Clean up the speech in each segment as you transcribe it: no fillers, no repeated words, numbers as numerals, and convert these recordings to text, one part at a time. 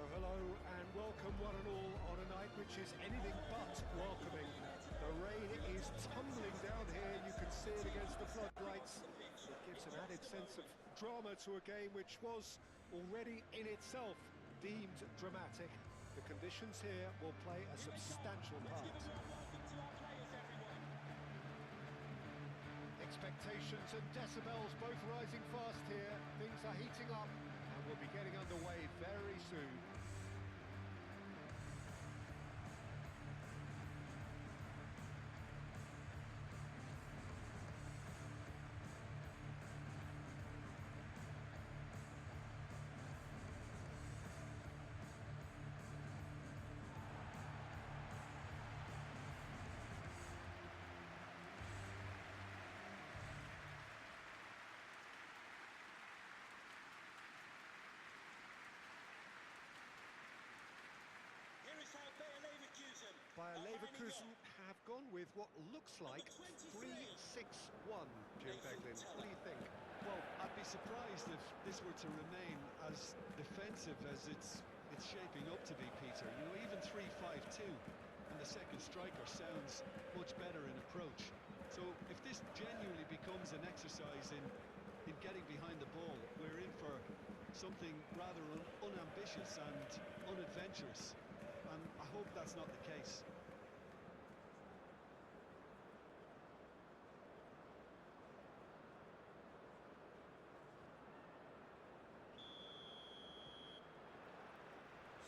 So hello and welcome one and all on a night which is anything but welcoming. The rain is tumbling down here, you can see it against the floodlights. It gives an added sense of drama to a game which was already in itself deemed dramatic. The conditions here will play a substantial part. Expectations and decibels both rising fast here. Things are heating up and we'll be getting underway very soon. Bayer Leverkusen have gone with what looks like 3-6-1, Jim Beglin. What do you think? Well, I'd be surprised if this were to remain as defensive as it's shaping up to be, Peter. You know, even 3-5-2 and the second striker sounds much better in approach. So if this genuinely becomes an exercise in getting behind the ball, we're in for something rather unambitious and unadventurous. And I hope that's not the case.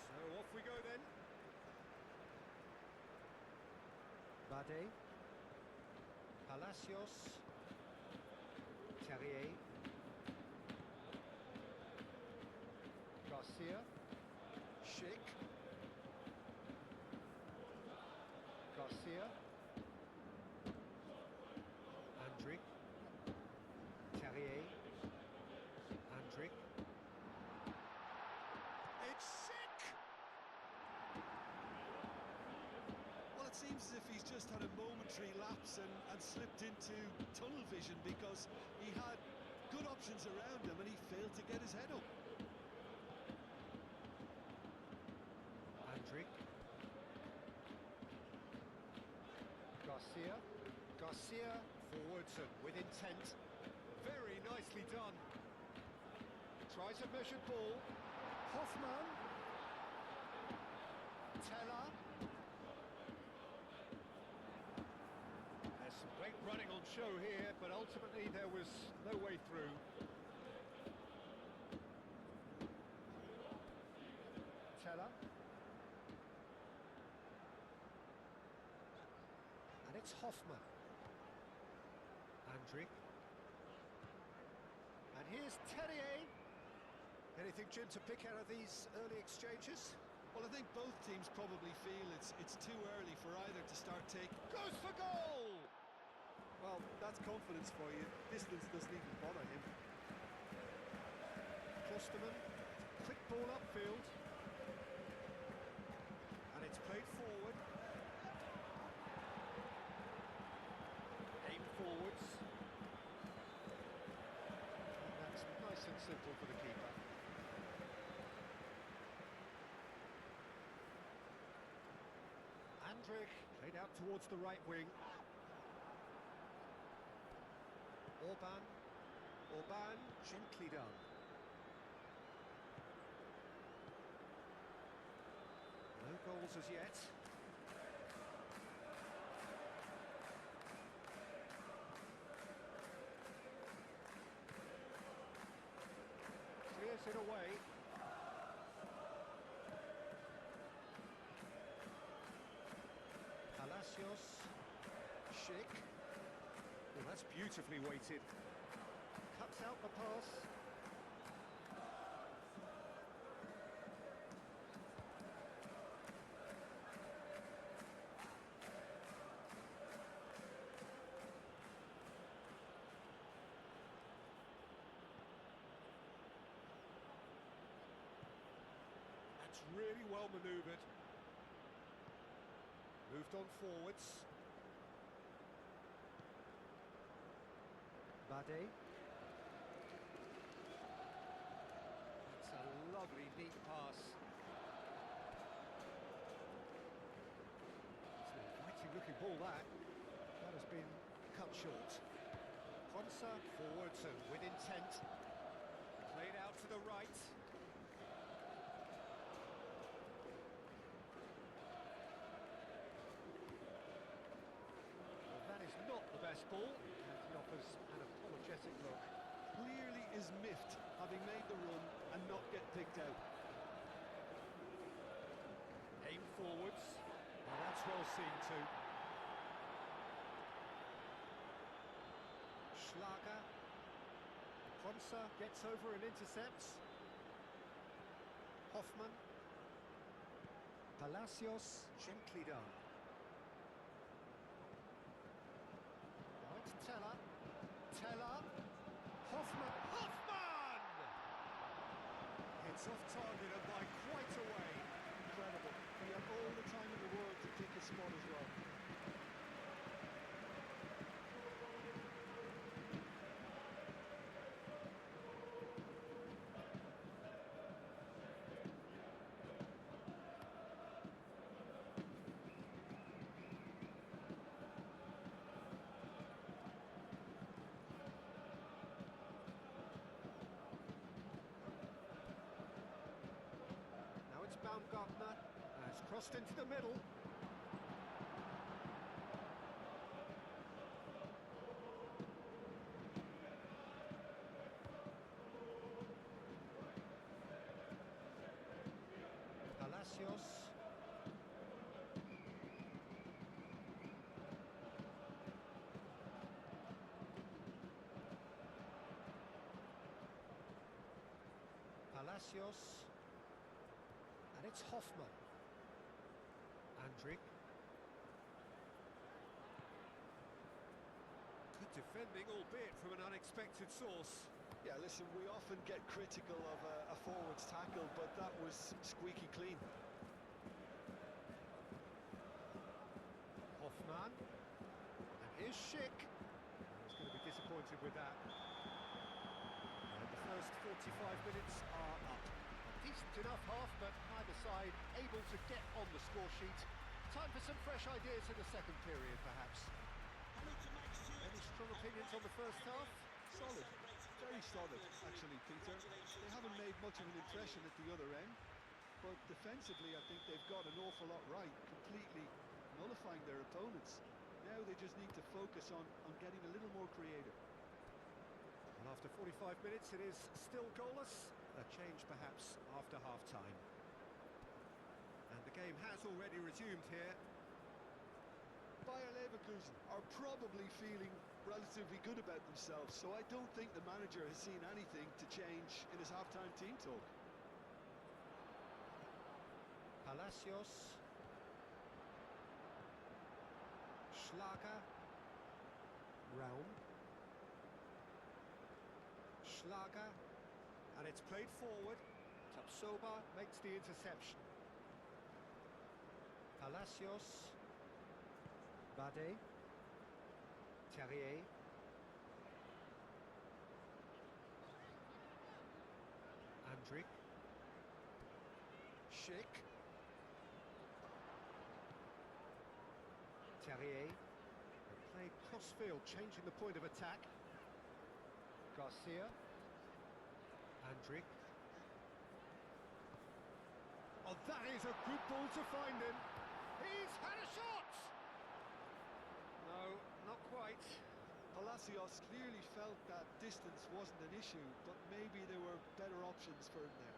So off we go then. Bade, Palacios, Terrier, Garcia, Schick, Garcia, Andrick, Terrier, Andrick. It's Schick! Well, it seems as if he's just had a momentary lapse and slipped into tunnel vision because he had good options around him and he failed to get his head up. Andrick. Garcia forwards and with intent. Very nicely done. Tries a measured ball. Hoffman. Teller. There's some great running on show here, but ultimately there was no way through. Teller. And it's Hoffman. Andrick. And here's Terrier. Anything, Jim, to pick out of these early exchanges? Well, I think both teams probably feel it's too early for either to start taking... Goes for goal! Well, that's confidence for you. Distance doesn't even bother him. Klosterman, quick ball upfield. And it's played forward. Aim forwards. And that's nice and simple for the keeper. Andrick played out towards the right wing. Orban, gently done. No goals as yet. Clears it away. Palacios, Schick. Well, that's beautifully weighted. Cuts out the pass. That's really well manoeuvred. Moved on forwards. Bade. That's a lovely, neat pass. looking ball that. That has been cut short. Ponsa forwards and with intent. Played out to the right. Well, that is not the best ball, and he offers an apologetic look. Clearly is miffed, having made the run and not get picked out. Aim forwards. Well, that's well seen too. Schlager. Ponsa gets over and intercepts. Hoffman. Palacios, gently done. Right, Teller. Teller. Hoffman. Hoffman! It's off target and by quite a way. Incredible. He had all the time in the world to pick his spot as well. Baumgartner has crossed into the middle. Palacios. Palacios. And it's Hoffman. Andrik. Good defending, albeit from an unexpected source. Yeah, listen, we often get critical of a forward's tackle, but that was squeaky clean. Hoffman. And here's Schick. He's going to be disappointed with that. And the first 45 minutes are up. Decent enough half, but neither side able to get on the score sheet. Time for some fresh ideas in the second period, perhaps. Any strong opinions on the first half? Solid. Very solid, actually, Peter. They haven't made much of an impression at the other end, but defensively I think they've got an awful lot right, completely nullifying their opponents. Now they just need to focus on getting a little more creative. And after 45 minutes it is still goalless. A change perhaps after half-time. And the game has already resumed here. Bayer Leverkusen are probably feeling relatively good about themselves, so I don't think the manager has seen anything to change in his half-time team talk. Palacios. Schlager. Raum. Schlager. And it's played forward. Tapsoba makes the interception. Palacios. Bade. Terrier. Andrik. Schick. Terrier. They play cross-field, changing the point of attack. Garcia. Andrik. Oh, that is a good ball to find him. He's had a shot! No, not quite. Palacios clearly felt that distance wasn't an issue, but maybe there were better options for him there.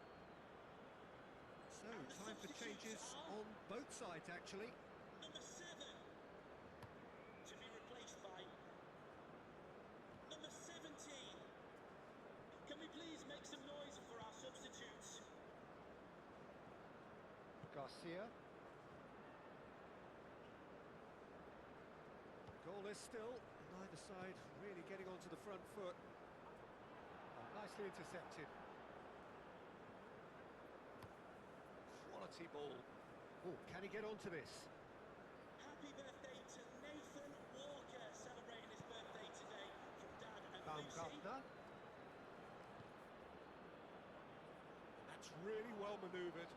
So, time for changes on both sides, actually. Number 7 to be replaced by number 17. Can we please make some noise for our substitutes? Garcia. Goalless still, neither side really getting onto the front foot. Oh, nicely intercepted. Quality ball. Oh, can he get onto this? Happy birthday to Nathan Walker, celebrating his birthday today from Dad and Lucy. Baumgartner. That's really well manoeuvred.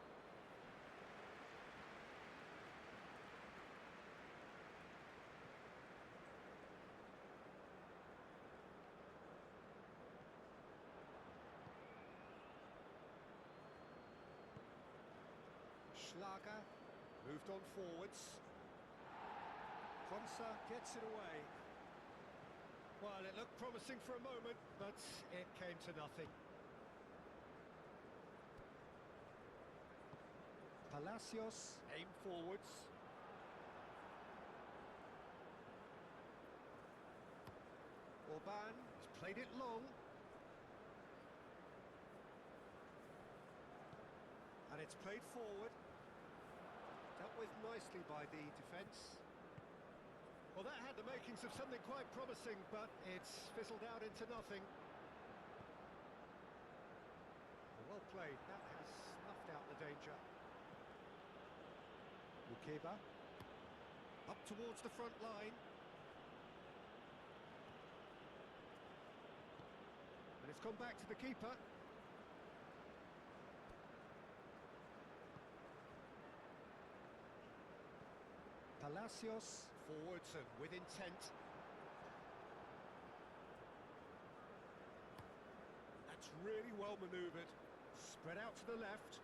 Schlager moved on forwards. Konsa gets it away. Well, it looked promising for a moment, but it came to nothing. Palacios aim forwards. Orban has played it long. And it's played forward. Dealt with nicely by the defence. Well, that had the makings of something quite promising, but it's fizzled out into nothing. Well played. That has snuffed out the danger. Mukeba. Up towards the front line. And it's gone back to the keeper. Palacios forwards and with intent. That's really well manoeuvred. Spread out to the left.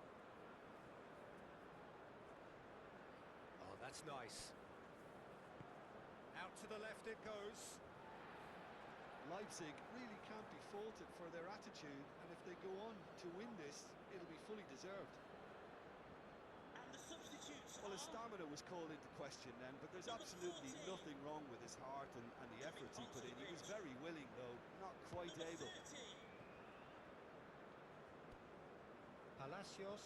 Oh, that's nice. Out to the left it goes. Leipzig really can't be faulted for their attitude, and if they go on to win this, it'll be fully deserved. And the substitutes Well, his are stamina was called into question then, but there's absolutely nothing wrong with his heart and the efforts he put in. He was very willing, though, not quite number able. 30. Palacios.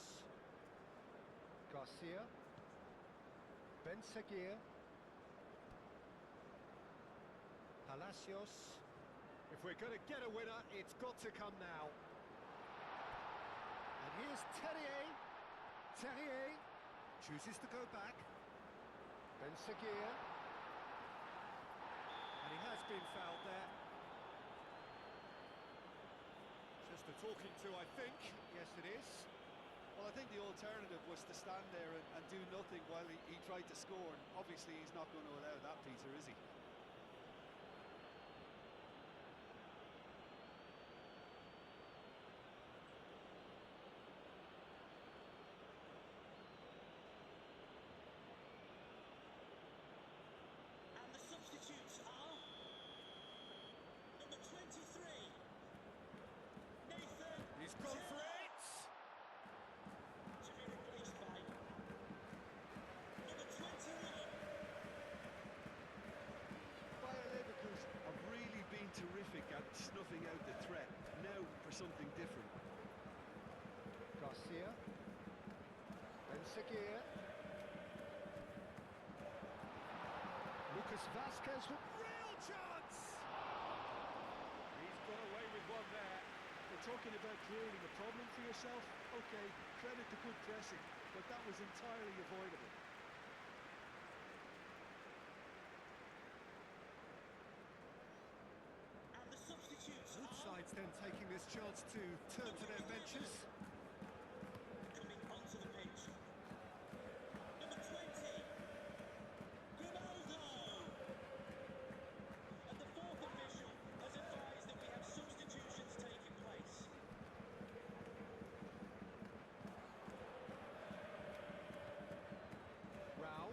Garcia. Ben Seguir. Palacios. If we're going to get a winner, it's got to come now. And here's Terrier. Terrier chooses to go back. Ben Seguir. And he has been fouled there. Just a talking to, I think. Yes, it is. Well, I think the alternative was to stand there and do nothing while he tried to score. And obviously, he's not going to allow that, Peter, is he? And the substitutes are number 23. Nathan. He's gone for Taylor. it! To be replaced by number 21. Bayer Leverkusen have really been terrific at snuffing out the threat. Now for something different. Garcia. Ben Seguir. Lucas Vasquez with real chance! He's got away with one there. We're talking about creating a problem for yourself. Okay, credit to good pressing, but that was entirely avoidable. And the substitutes Both are sides then taking this chance to turn to their benches. coming onto the pitch. Number 20. Grimaldo. And the fourth official has advised that we have substitutions taking place. Rao.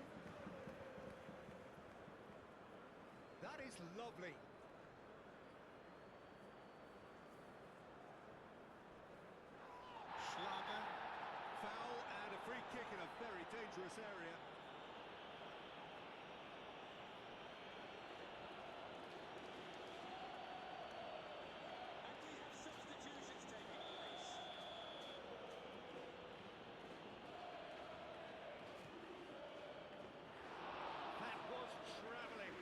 That is lovely. Schlager. Foul and a free kick in a very dangerous area. And we have substitutions taking place. That was travelling.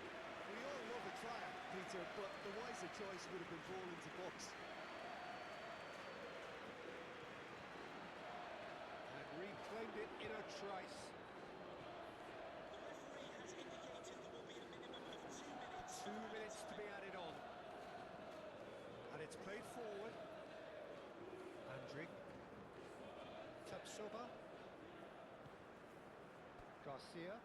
We all love a triumph, Peter, but the wiser choice would have been ball into box. And reclaimed it in a trice. The referee has indicated there will be a minimum of 2 minutes. 2 minutes to be added on. And it's played forward. Andriy. Tapsoba. Garcia.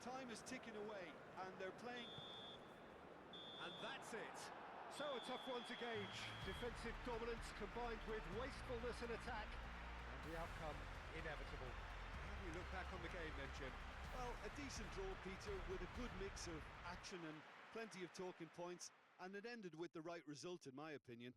Time is ticking away, and they're playing. And that's it. So a tough one to gauge. Defensive dominance combined with wastefulness in attack. And the outcome inevitable. How do you look back on the game then, Jim? Well, a decent draw, Peter, with a good mix of action and plenty of talking points, and it ended with the right result, in my opinion.